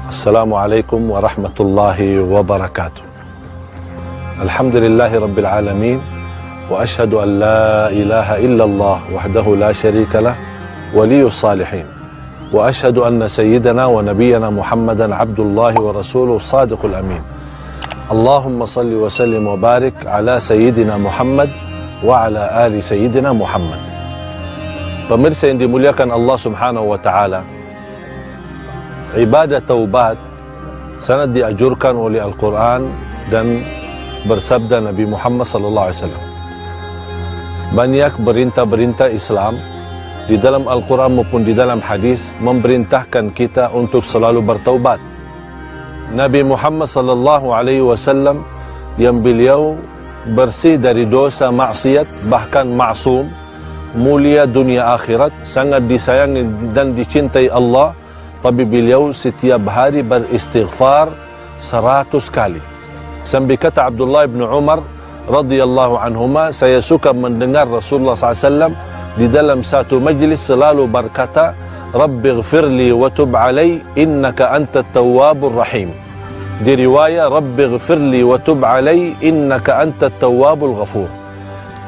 Assalamualaikum warahmatullahi wabarakatuh. Alhamdulillahi rabbil alamin. Wa ashhadu an la ilaha illallah wahdahu la syarika lah waliyus salihin. Wa ashhadu anna sayyidana wa nabiyyana Muhammadan abdullahi wa rasuluh sadiqul amin. Allahumma salli wa sallim wa barik ala sayyidina Muhammad wa ala ali sayyidina Muhammad. Pemirsa yang dimuliakan Allah Subhanahu wa taala, ibadah taubat sangat dianjurkan oleh Al-Quran dan bersabda Nabi Muhammad sallallahu alaihi wasallam. Banyak berintah-berintah Islam di dalam Al-Quran maupun di dalam hadis memerintahkan kita untuk selalu bertaubat. Nabi Muhammad sallallahu alaihi wasallam yang beliau bersih dari dosa maksiat, bahkan maksum, mulia dunia akhirat, sangat disayangi dan dicintai Allah, tapi beliau setiap hari beristighfar 100 kali. Sampai kata Abdullah bin Umar radhiyallahu anhuma, saya suka mendengar Rasulullah SAW di dalam satu majlis selalu berkata, Rabbighfirli wa tub alai innaka antat tawwabur rahim. Di riwayat Rabbighfirli wa tub alai innaka antat tawwabul ghafur.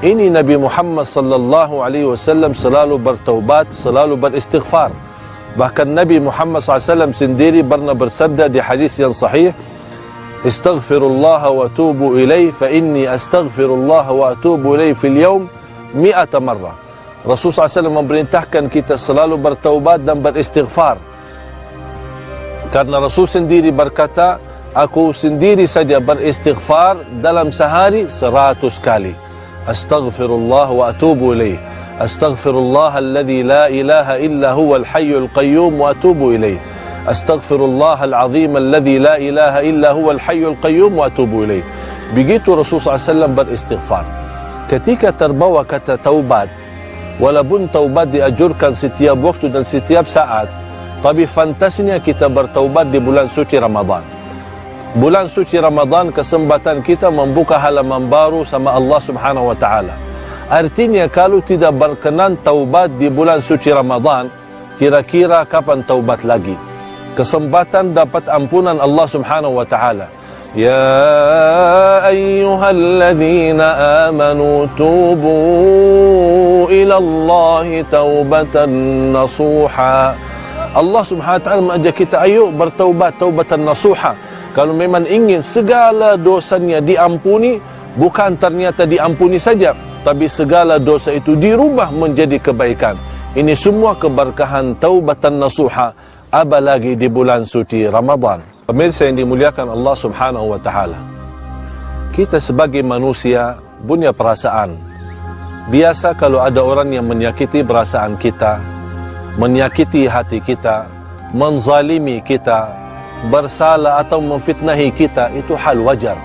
Ini Nabi Muhammad sallallahu alaihi wasallam selalu bertaubat, selalu beristighfar. Bahkan Nabi Muhammad SAW sendiri pernah bersabda di hadis yang sahih, Astaghfirullah wa atubu ilaih fa inni astaghfirullah wa atubu ilaih fil yawm 100 marrah. Rasulullah SAW memerintahkan kita selalu bertaubat dan beristighfar. Karena Rasul sendiri berkata, aku sendiri saja beristighfar dalam sehari 100 kali. Astaghfirullah wa atubu ilaih. Astaghfirullah alladhi la ilaha illa huwa al-hayyul qayyum wa atubu ilaih. Astaghfirullah al-azim alladhi la ilaha illa huwa al-hayyul qayyum wa atubu ilaih. Begitu Rasulullah SAW beristighfar. Ketika terbawa kata taubat, walaupun taubat dianjurkan setiap waktu dan setiap saat, tapi fantasnya kita bertaubat di bulan suci Ramadan. Bulan suci Ramadan kesempatan kita membuka halaman baru sama Allah Subhanahu wa taala. Artinya kalau tidak berkenan taubat di bulan suci Ramadan, kira-kira kapan taubat lagi? Kesempatan dapat ampunan Allah Subhanahu wa taala. Ya ayyuhalladzina amanu tubu ila Allahi taubatan nasuha. Allah Subhanahu wa taala mengajak kita, ayo bertaubat taubatan nasuha. Kalau memang ingin segala dosanya diampuni, bukan ternyata diampuni saja, tapi segala dosa itu dirubah menjadi kebaikan. Ini semua keberkahan taubatan nasuha, apalagi di bulan suci Ramadan. Pemirsa yang dimuliakan Allah Subhanahu wa taala, kita sebagai manusia punya perasaan. Biasa kalau ada orang yang menyakiti perasaan kita, menyakiti hati kita, menzalimi kita, bersalah atau memfitnahi kita, itu hal wajar.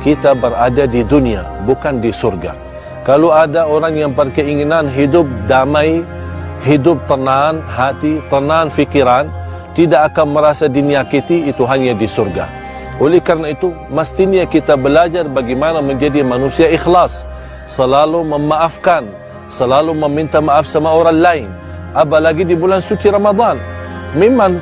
Kita berada di dunia, bukan di surga. Kalau ada orang yang berkeinginan hidup damai, hidup tenang hati, tenang fikiran, tidak akan merasa dinyakiti, itu hanya di surga. Oleh karena itu, mestinya kita belajar bagaimana menjadi manusia ikhlas, selalu memaafkan, selalu meminta maaf sama orang lain, apalagi di bulan suci Ramadan. Memang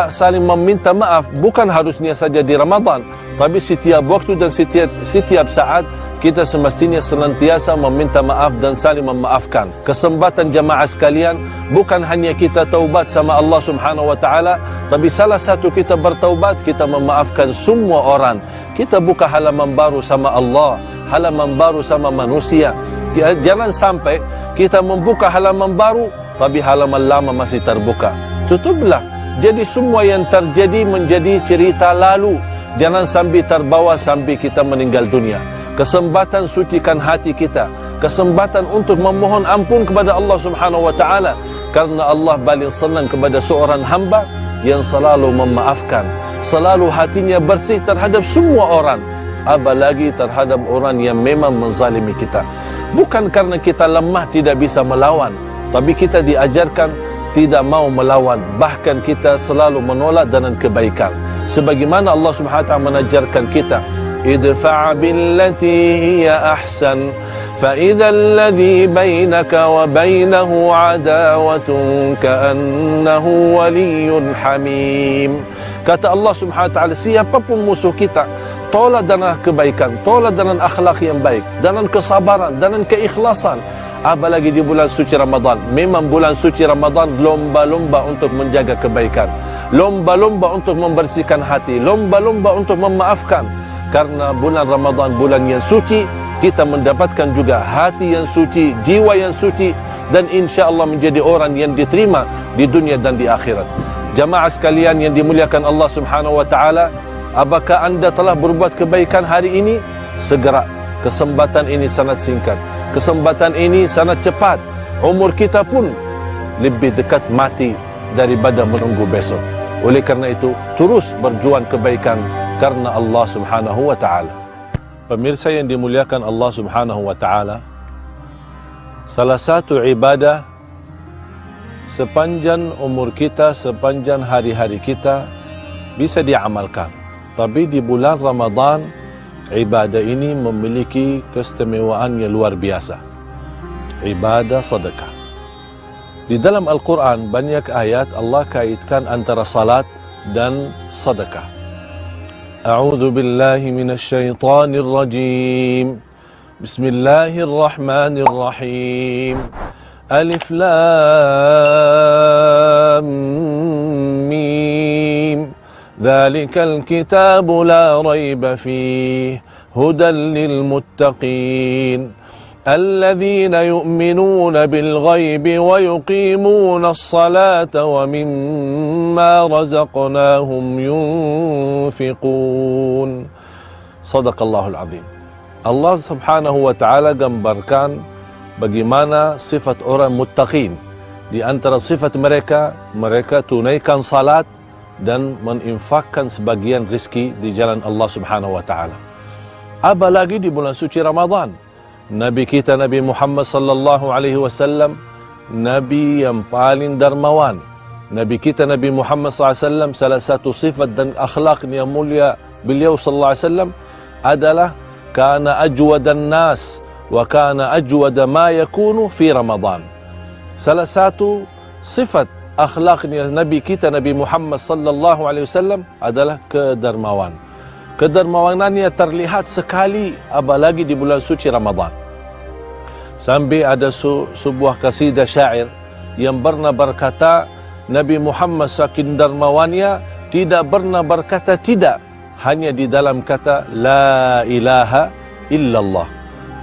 saling meminta maaf bukan harusnya saja di Ramadan, tapi setiap waktu dan setiap saat kita semestinya senantiasa meminta maaf dan saling memaafkan. Kesempatan jamaah sekalian, bukan hanya kita taubat sama Allah Subhanahu wa taala, tapi salah satu kita bertaubat, kita memaafkan semua orang. Kita buka halaman baru sama Allah, halaman baru sama manusia. Jangan sampai kita membuka halaman baru, tapi halaman lama masih terbuka. Tutuplah. Jadi semua yang terjadi menjadi cerita lalu. Jangan sampai terbawa sampai kita meninggal dunia. Kesempatan sucikan hati kita, kesempatan untuk memohon ampun kepada Allah Subhanahu wa taala, karena Allah paling senang kepada seorang hamba yang selalu memaafkan, selalu hatinya bersih terhadap semua orang, apalagi terhadap orang yang memang menzalimi kita. Bukan karena kita lemah tidak bisa melawan, tapi kita diajarkan tidak mau melawan, bahkan kita selalu menolak dengan kebaikan. Sebagaimana Allah Subhanahu wa taala mengajarkan kita, idfa' billati hiya ahsan فإذا الذي بينك وبينه عداوة كأنه ولي حميم. Kata Allah Subhanahu wa taala, siapapun musuh kita, tolak dengan kebaikan, tolak dengan akhlak yang baik, dengan kesabaran, dengan keikhlasan. Apalagi di bulan suci Ramadan. Memang bulan suci Ramadan lomba-lomba untuk menjaga kebaikan, lomba-lomba untuk membersihkan hati, lomba-lomba untuk memaafkan. Karena bulan Ramadan bulan yang suci, kita mendapatkan juga hati yang suci, jiwa yang suci, dan insya Allah menjadi orang yang diterima di dunia dan di akhirat. Jamaah sekalian yang dimuliakan Allah Subhanahu wa taala, apakah anda telah berbuat kebaikan hari ini? Segera. Kesempatan ini sangat singkat, kesempatan ini sangat cepat. Umur kita pun lebih dekat mati daripada menunggu besok. Oleh karena itu, terus berjuang kebaikan karena Allah Subhanahu wa taala. Pemirsa yang dimuliakan Allah Subhanahu wa taala, salah satu ibadah sepanjang umur kita, sepanjang hari-hari kita bisa diamalkan. Tapi di bulan Ramadan, ibadah ini memiliki keistimewaan yang luar biasa. Ibadah sedekah. Di dalam Al-Quran banyak ayat Allah kaitkan antara salat dan sedekah. A'udzu billahi minasy syaithanir rajim. Bismillahirrahmanirrahim. Alif Lam Mim. Dzalikal kitabu la raiba fihi hudan lil muttaqin. الذين يؤمنون بالغيب ويقيمون الصلاة ومما رزقناهم ينفقون. صدق الله العظيم. Allah Subhanahu wa taala gambarkan bagaimana sifat orang muttaqin. Di antara sifat mereka, mereka tunaikan salat dan menginfakkan sebagian rezeki di jalan Allah Subhanahu wa taala. Apalagi di bulan suci Ramadan. Nabi kita Nabi Muhammad sallallahu alaihi wasallam, nabi yang paling dermawan. Nabi kita Nabi Muhammad sallallahu alaihi wasallam, salah satu sifat dan akhlak yang mulia beliau sallallahu alaihi wasallam adalah kana ajwadan nas wa kana ajwada ma yakunu fi Ramadan. Salah satu sifat akhlaknya Nabi kita Nabi Muhammad sallallahu alaihi wasallam adalah kedermawan. Kedermawanannya terlihat sekali apalagi di bulan suci Ramadan. Sampai ada sebuah kasidah syair yang pernah berkata, Nabi Muhammad saking dermawannya tidak pernah berkata tidak, hanya di dalam kata la ilaha illallah.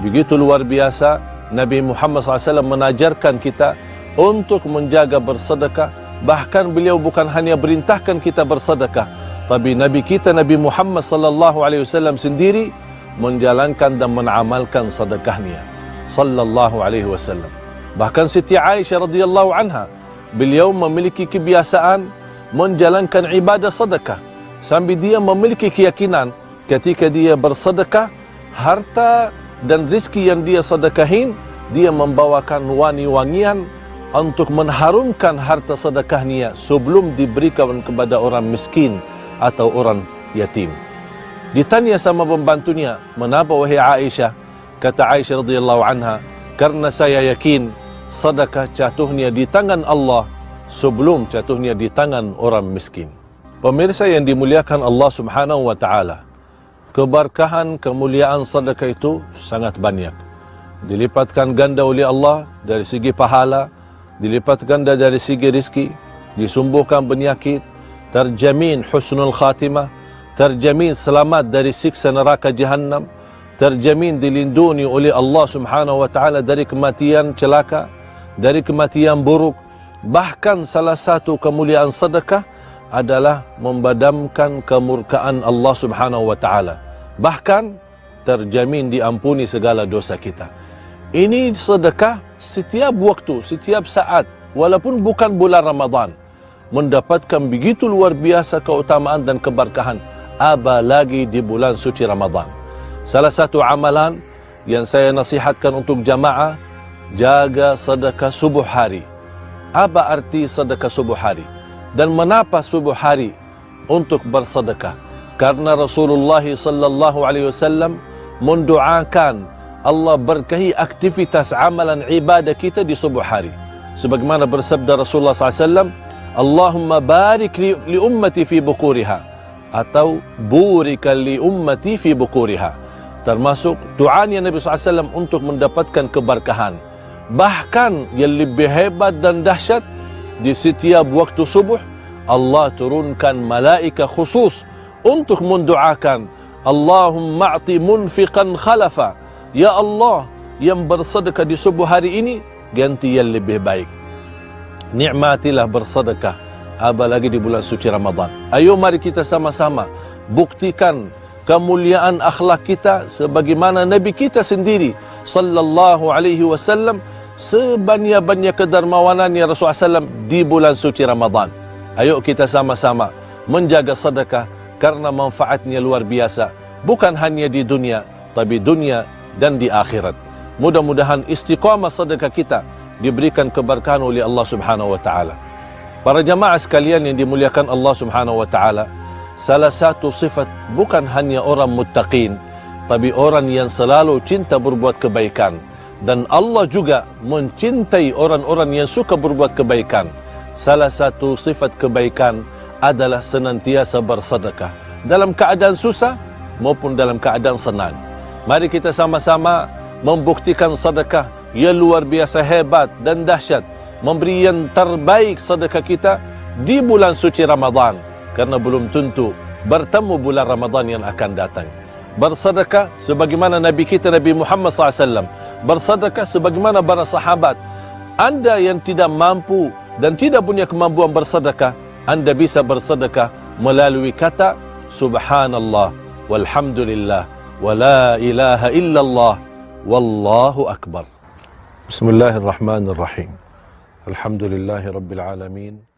Begitu luar biasa Nabi Muhammad SAW mengajarkan kita untuk menjaga bersedekah. Bahkan beliau bukan hanya perintahkan kita bersedekah, tapi Nabi kita Nabi Muhammad sallallahu alaihi wasallam sendiri menjalankan dan mengamalkan sedekahnya sallallahu alaihi wasallam. Bahkan Siti Aisyah radhiyallahu anha, beliau memiliki kebiasaan menjalankan ibadah sedekah sambil dia memiliki keyakinan ketika dia bersedekah, harta dan rezeki yang dia sedekahin, dia membawakan wangi-wangian untuk mengharumkan harta sedekahnya sebelum diberikan kepada orang miskin atau orang yatim. Ditanya sama pembantunya, "Menapa wahai Aisyah?" Kata Aisyah radhiyallahu anha, "Karena saya yakin sedekah jatuhnya di tangan Allah sebelum jatuhnya di tangan orang miskin." Pemirsa yang dimuliakan Allah Subhanahu wa taala, keberkahan kemuliaan sedekah itu sangat banyak. Dilipatkan ganda oleh Allah dari segi pahala, dilipat ganda dari segi rezeki, disembuhkan penyakit, terjamin husnul khatimah, terjamin selamat dari siksa neraka jahannam, terjamin dilindungi oleh Allah Subhanahu wa taala dari kematian celaka, dari kematian buruk. Bahkan salah satu kemuliaan sedekah adalah membadamkan kemurkaan Allah Subhanahu wa taala. Bahkan terjamin diampuni segala dosa kita. Ini sedekah setiap waktu, setiap saat, walaupun bukan bulan Ramadan, mendapatkan begitu luar biasa keutamaan dan keberkahan, apalagi di bulan suci Ramadan. Salah satu amalan yang saya nasihatkan untuk jamaah, jaga sedekah subuh hari. Apa arti sedekah subuh hari? Dan mengapa subuh hari untuk bersedekah? Karena Rasulullah sallallahu alaihi wasallam mendoakan Allah berkahi aktivitas amalan ibadah kita di subuh hari. Sebagaimana bersabda Rasulullah SAW, Allahumma barik li ummati fi bukuriha, atau burika li ummati fi bukuriha. Termasuk doanya Nabi SAW untuk mendapatkan keberkahan. Bahkan yang lebih hebat dan dahsyat, di setiap waktu subuh Allah turunkan malaika khusus untuk mendoakan, Allahumma a'ti munfiqan khalafa, ya Allah, yang bersedekah di subuh hari ini ganti yang lebih baik. Nikmatilah bersedekah, apalagi di bulan suci Ramadan. Ayo mari kita sama-sama buktikan kemuliaan akhlak kita sebagaimana Nabi kita sendiri sallallahu alaihi wasallam sebanyak-banyak kedermawanannya Rasulullah SAW di bulan suci Ramadan. Ayo kita sama-sama menjaga sedekah karena manfaatnya luar biasa, bukan hanya di dunia, tapi dunia dan di akhirat. Mudah-mudahan istiqamah sedekah kita diberikan keberkahan oleh Allah Subhanahu wa taala. Para jamaah sekalian yang dimuliakan Allah Subhanahu wa taala, salah satu sifat bukan hanya orang muttaqin, tapi orang yang selalu cinta berbuat kebaikan. Dan Allah juga mencintai orang-orang yang suka berbuat kebaikan. Salah satu sifat kebaikan adalah senantiasa bersedekah, dalam keadaan susah maupun dalam keadaan senang. Mari kita sama-sama membuktikan sedekah yang luar biasa hebat dan dahsyat, memberi yang terbaik sedekah kita di bulan suci Ramadan, karena belum tentu bertemu bulan Ramadan yang akan datang. Bersedekah sebagaimana Nabi kita Nabi Muhammad SAW, bersedekah sebagaimana para sahabat. Anda yang tidak mampu dan tidak punya kemampuan bersedekah, Anda bisa bersedekah melalui kata Subhanallah, walhamdulillah, wa la ilaha illallah, wallahu akbar. Bismillahirrahmanirrahim. Alhamdulillahi rabbil alamin.